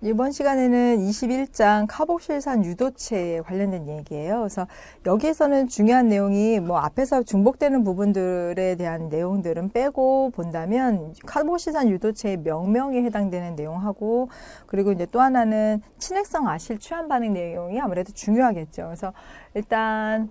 이번 시간에는 21장 카복실산 유도체에 관련된 얘기예요. 그래서 여기에서는 중요한 내용이 뭐 앞에서 중복되는 부분들에 대한 내용들은 빼고 본다면 카복실산 유도체의 명명에 해당되는 내용하고 그리고 이제 또 하나는 친핵성 아실 취한 반응 내용이 아무래도 중요하겠죠. 그래서 일단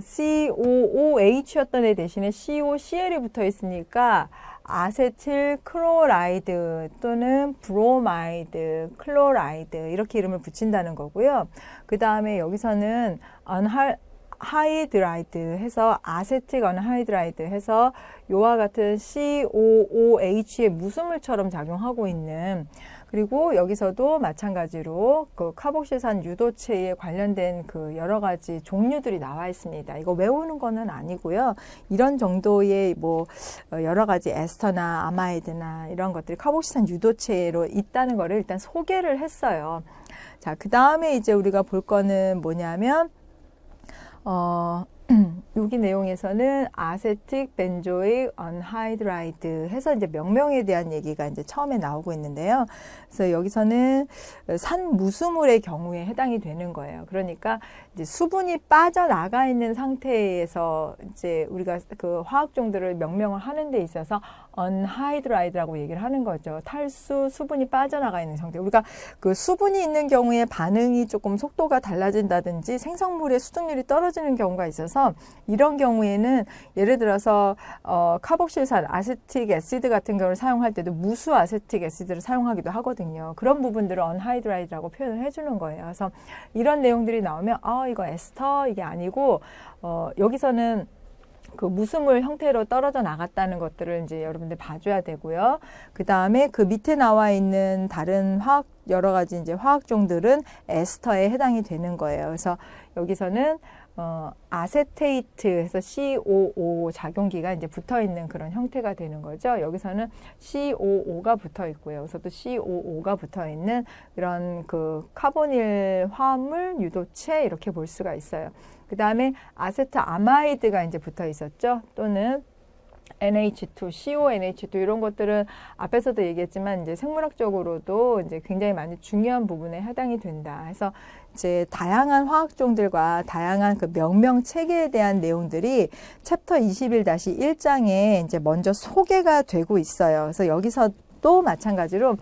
COOH였던 애 대신에 COCl이 붙어 있으니까 아세틸 클로라이드 또는 브로마이드, 클로라이드 이렇게 이름을 붙인다는 거고요. 그 다음에 여기서는 언하이드라이드 해서 아세틱 언하이드라이드 해서 요와 같은 COOH의 무수물처럼 작용하고 있는 그리고 여기서도 마찬가지로 그 카복실산 유도체에 관련된 그 여러 가지 종류들이 나와 있습니다. 이거 외우는 거는 아니고요. 이런 정도의 뭐 여러 가지 에스터나 아마이드나 이런 것들이 카복실산 유도체로 있다는 거를 일단 소개를 했어요. 자, 그 다음에 이제 우리가 볼 거는 뭐냐면 여기 내용에서는 아세틱 벤조익 언하이드라이드 해서 이제 명명에 대한 얘기가 이제 처음에 나오고 있는데요. 그래서 여기서는 산무수물의 경우에 해당이 되는 거예요. 그러니까 이제 수분이 빠져나가 있는 상태에서 이제 우리가 그 화학종들을 명명을 하는 데 있어서 언하이드라이드라고 얘기를 하는 거죠. 탈수, 수분이 빠져나가 있는 상태. 우리가 그 수분이 있는 경우에 반응이 조금 속도가 달라진다든지 생성물의 수증률이 떨어지는 경우가 있어서 이런 경우에는 예를 들어서 카복실산, 아세틱 애시드 같은 경우를 사용할 때도 무수 아세틱 애시드를 사용하기도 하거든요. 그런 부분들을 언하이드라이드라고 표현을 해주는 거예요. 그래서 이런 내용들이 나오면 이거 에스터 이게 아니고 여기서는 그 무수물 형태로 떨어져 나갔다는 것들을 이제 여러분들 봐줘야 되고요. 그 다음에 그 밑에 나와 있는 다른 여러 가지 이제 화학종들은 에스터에 해당이 되는 거예요. 그래서 여기서는 아세테이트 해서 COO 작용기가 이제 붙어 있는 그런 형태가 되는 거죠. 여기서는 COO가 붙어 있고요. 여기서 또 COO가 붙어 있는 이런 그 카보닐 화합물 유도체 이렇게 볼 수가 있어요. 그 다음에 아세트아마이드가 이제 붙어 있었죠. 또는 NH2, CONH2 이런 것들은 앞에서도 얘기했지만 이제 생물학적으로도 이제 굉장히 많이 중요한 부분에 해당이 된다. 해서 이제 다양한 화학종들과 다양한 그 명명 체계에 대한 내용들이 챕터 21-1장에 이제 먼저 소개가 되고 있어요. 그래서 여기서도 마찬가지로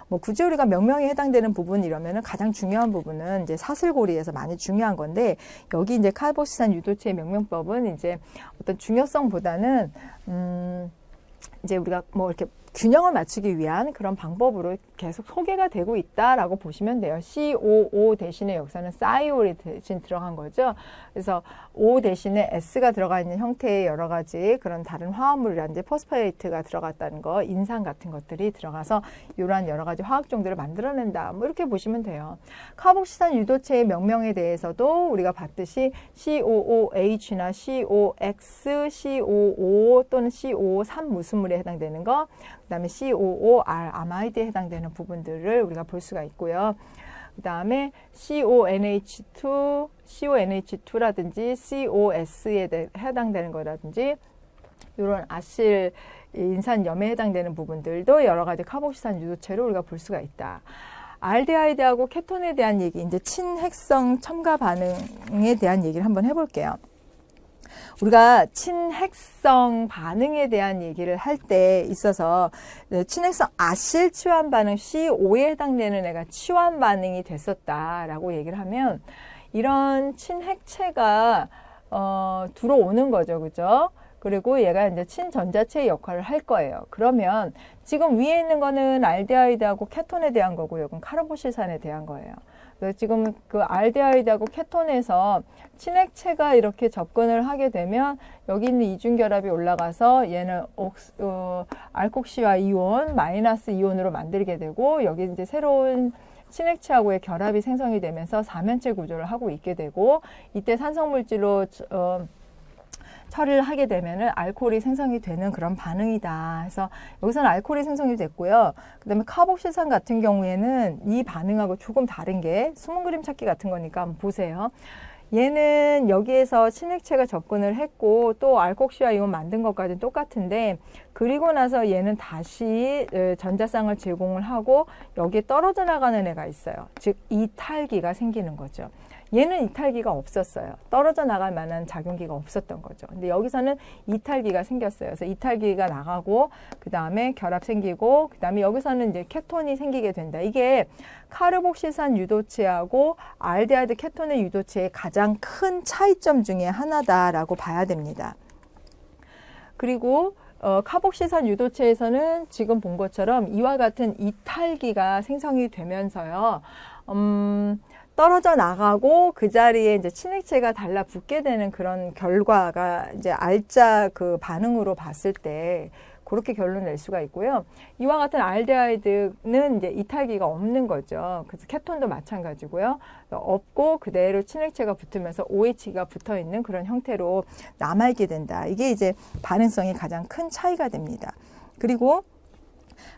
뭐 굳이 우리가 명명에 해당되는 부분 이러면은 가장 중요한 부분은 이제 사슬고리에서 많이 중요한 건데 여기 이제 카복실산 유도체의 명명법은 이제 어떤 중요성보다는 이제 우리가 뭐 이렇게 균형을 맞추기 위한 그런 방법으로 계속 소개가 되고 있다라고 보시면 돼요. COO 대신에 여기서는 사이올이 대신 들어간 거죠. 그래서 O 대신에 S가 들어가 있는 형태의 여러 가지 그런 다른 화합물이라든지 포스파이트가 들어갔다는 거, 인산 같은 것들이 들어가서 이러한 여러 가지 화학종들을 만들어낸다. 뭐 이렇게 보시면 돼요. 카복실산 유도체의 명명에 대해서도 우리가 봤듯이 COOH나 COX, COO 또는 COO 산무수물에 해당되는 거, 그 다음에 COOR 아마이드에 해당되는 부분들을 우리가 볼 수가 있고요. 그 다음에 CONH2라든지 COS에 해당되는 거라든지 이런 아실 인산염에 해당되는 부분들도 여러 가지 카복실산 유도체로 우리가 볼 수가 있다. 알데하이드하고 케톤에 대한 얘기, 이제 친핵성 첨가 반응에 대한 얘기를 한번 해볼게요. 우리가 친핵성 반응에 대한 얘기를 할 때 있어서 친핵성 아실 치환 반응 C5에 해당되는 애가 치환 반응이 됐었다라고 얘기를 하면 이런 친핵체가 들어오는 거죠. 그죠? 그리고 얘가 이제 친전자체의 역할을 할 거예요. 그러면 지금 위에 있는 거는 알데하이드하고 케톤에 대한 거고요. 이건 카르보실산에 대한 거예요. 그래서 지금 그 알데하이드하고 케톤에서 친핵체가 이렇게 접근을 하게 되면 여기 있는 이중결합이 올라가서 얘는 알콕시와 이온, 마이너스 이온으로 만들게 되고 여기 이제 새로운 친핵체하고의 결합이 생성이 되면서 사면체 구조를 하고 있게 되고 이때 산성물질로 처리를 하게 되면은 알코올이 생성이 되는 그런 반응이다. 그래서 여기서는 알코올이 생성이 됐고요. 그 다음에 카복실산 같은 경우에는 이 반응하고 조금 다른 게 숨은 그림 찾기 같은 거니까 한번 보세요. 얘는 여기에서 친액체가 접근을 했고 또 알콕시와 이온 만든 것까지는 똑같은데 그리고 나서 얘는 다시 전자쌍을 제공을 하고 여기에 떨어져 나가는 애가 있어요. 즉 이탈기가 생기는 거죠. 얘는 이탈기가 없었어요. 떨어져 나갈 만한 작용기가 없었던 거죠. 근데 여기서는 이탈기가 생겼어요. 그래서 이탈기가 나가고 그 다음에 결합 생기고 그 다음에 여기서는 이제 케톤이 생기게 된다. 이게 카르복실산 유도체하고 알데하이드 케톤의 유도체의 가장 큰 차이점 중에 하나다라고 봐야 됩니다. 그리고 카복실산 유도체에서는 지금 본 것처럼 이와 같은 이탈기가 생성이 되면서요. 떨어져 나가고 그 자리에 이제 친액체가 달라붙게 되는 그런 결과가 이제 알짜 그 반응으로 봤을 때 그렇게 결론을 낼 수가 있고요. 이와 같은 알데하이드는 이제 이탈기가 없는 거죠. 그래서 케톤도 마찬가지고요. 없고 그대로 친액체가 붙으면서 OH가 붙어 있는 그런 형태로 남아있게 된다. 이게 이제 반응성이 가장 큰 차이가 됩니다. 그리고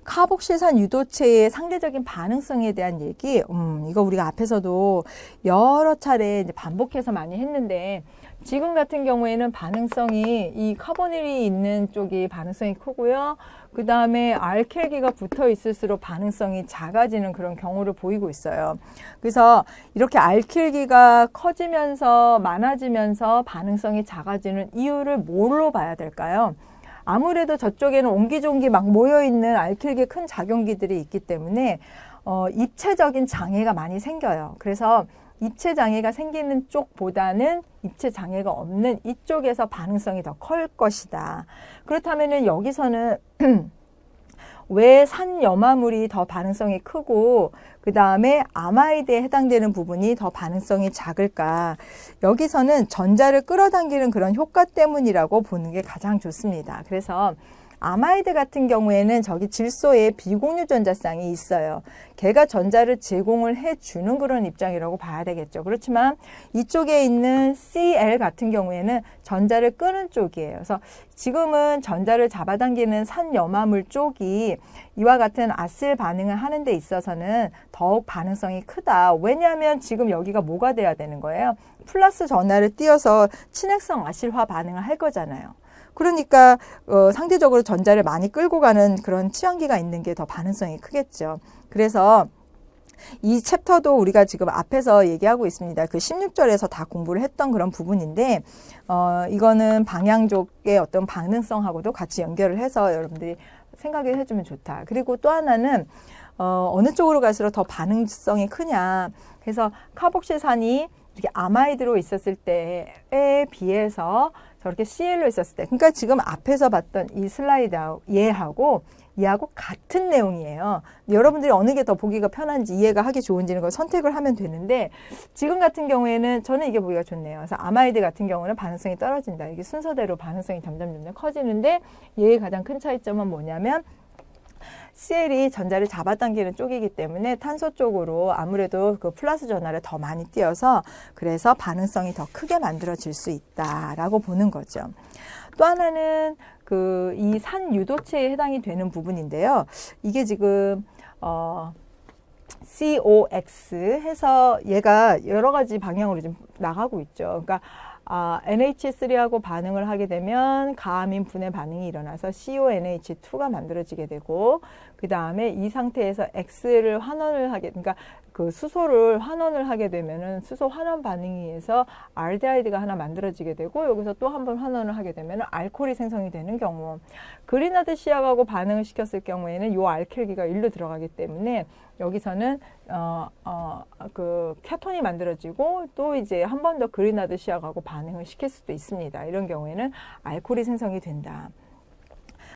카복실산 유도체의 상대적인 반응성에 대한 얘기, 이거 우리가 앞에서도 여러 차례 이제 반복해서 많이 했는데 지금 같은 경우에는 반응성이 이 카보닐이 있는 쪽이 반응성이 크고요. 그 다음에 알킬기가 붙어 있을수록 반응성이 작아지는 그런 경우를 보이고 있어요. 그래서 이렇게 알킬기가 커지면서 많아지면서 반응성이 작아지는 이유를 뭘로 봐야 될까요? 아무래도 저쪽에는 옹기종기 막 모여있는 알킬기 큰 작용기들이 있기 때문에 입체적인 장애가 많이 생겨요. 그래서 입체 장애가 생기는 쪽보다는 입체 장애가 없는 이쪽에서 반응성이 더 클 것이다. 그렇다면 여기서는 왜 산염화물이 더 반응성이 크고 그 다음에 아마이드에 해당되는 부분이 더 반응성이 작을까? 여기서는 전자를 끌어당기는 그런 효과 때문이라고 보는 게 가장 좋습니다. 그래서 아마이드 같은 경우에는 저기 질소에 비공유 전자쌍이 있어요. 걔가 전자를 제공을 해주는 그런 입장이라고 봐야 되겠죠. 그렇지만 이쪽에 있는 Cl 같은 경우에는 전자를 끄는 쪽이에요. 그래서 지금은 전자를 잡아당기는 산염화물 쪽이 이와 같은 아슬 반응을 하는 데 있어서는 더욱 반응성이 크다. 왜냐하면 지금 여기가 뭐가 돼야 되는 거예요? 플러스 전하를 띄어서 친액성 아실화 반응을 할 거잖아요. 그러니까 상대적으로 전자를 많이 끌고 가는 그런 취향기가 있는 게 더 반응성이 크겠죠. 그래서 이 챕터도 우리가 지금 앞에서 얘기하고 있습니다. 그 16절에서 다 공부를 했던 그런 부분인데 이거는 방향족의 어떤 반응성하고도 같이 연결을 해서 여러분들이 생각을 해주면 좋다. 그리고 또 하나는 어느 쪽으로 갈수록 더 반응성이 크냐. 그래서 카복실산이 이렇게 아마이드로 있었을 때에 비해서 저렇게 CL로 있었을 때, 그러니까 지금 앞에서 봤던 이 슬라이드 얘하고 같은 내용이에요. 여러분들이 어느 게 더 보기가 편한지 이해가 하기 좋은지는 걸 선택을 하면 되는데 지금 같은 경우에는 저는 이게 보기가 좋네요. 그래서 아마이드 같은 경우는 반응성이 떨어진다. 이게 순서대로 반응성이 점점 커지는데 얘의 가장 큰 차이점은 뭐냐면 CL이 전자를 잡아당기는 쪽이기 때문에 탄소 쪽으로 아무래도 그 플러스 전하를 더 많이 띄어서 그래서 반응성이 더 크게 만들어질 수 있다라고 보는 거죠. 또 하나는 그 이 산 유도체에 해당이 되는 부분인데요. 이게 지금 COX 해서 얘가 여러 가지 방향으로 좀 나가고 있죠. 그러니까 NH3하고 반응을 하게 되면 가아민 분해 반응이 일어나서 CONH2가 만들어지게 되고 그 다음에 이 상태에서 X를 환원을 하게, 그러니까 그 수소를 환원을 하게 되면은 수소 환원 반응에 의해서 알데하이드가 하나 만들어지게 되고 여기서 또 한 번 환원을 하게 되면 알코올이 생성이 되는 경우, 그리나드 시약하고 반응을 시켰을 경우에는 이 알킬기가 일로 들어가기 때문에 여기서는 그 케톤이 만들어지고 또 이제 한 번 더 그리나드 시약하고 반응을 시킬 수도 있습니다. 이런 경우에는 알코올이 생성이 된다.